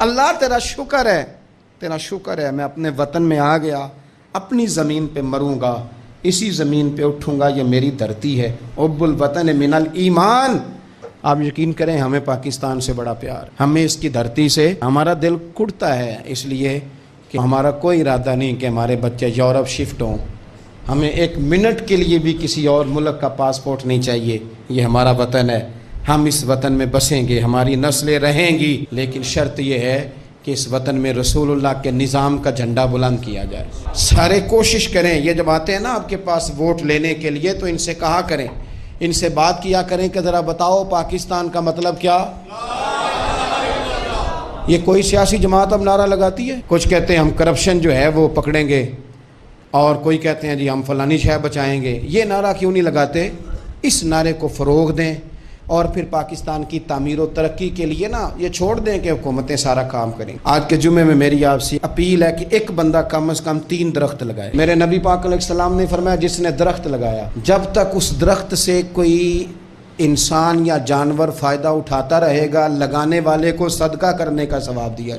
اللہ تیرا شکر ہے میں اپنے وطن میں آ گیا، اپنی زمین پہ مروں گا، اسی زمین پہ اٹھوں گا، یہ میری دھرتی ہے۔ حب الوطن من الایمان۔ آپ یقین کریں ہمیں پاکستان سے بڑا پیار، ہمیں اس کی دھرتی سے ہمارا دل کڑتا ہے، اس لیے کہ ہمارا کوئی ارادہ نہیں کہ ہمارے بچے یورپ شفٹ ہوں، ہمیں ایک منٹ کے لیے بھی کسی اور ملک کا پاسپورٹ نہیں چاہیے، یہ ہمارا وطن ہے، ہم اس وطن میں بسیں گے، ہماری نسلیں رہیں گی، لیکن شرط یہ ہے کہ اس وطن میں رسول اللہ کے نظام کا جھنڈا بلند کیا جائے۔ سارے کوشش کریں، یہ جب آتے ہیں نا آپ کے پاس ووٹ لینے کے لیے تو ان سے کہا کریں، ان سے بات کیا کریں کہ ذرا بتاؤ پاکستان کا مطلب کیا؟ یہ کوئی سیاسی جماعت اب نعرہ لگاتی ہے، کچھ کہتے ہیں ہم کرپشن جو ہے وہ پکڑیں گے، اور کوئی کہتے ہیں جی ہم فلانی شے بچائیں گے۔ یہ نعرہ کیوں نہیں لگاتے؟ اس نعرے کو فروغ دیں، اور پھر پاکستان کی تعمیر و ترقی کے لیے نا یہ چھوڑ دیں کہ حکومتیں سارا کام کریں۔ آج کے جمعے میں میری آپ سے اپیل ہے کہ ایک بندہ کم از کم 3 درخت لگائے۔ میرے نبی پاک علیہ السلام نے فرمایا جس نے درخت لگایا، جب تک اس درخت سے کوئی انسان یا جانور فائدہ اٹھاتا رہے گا، لگانے والے کو صدقہ کرنے کا ثواب دیا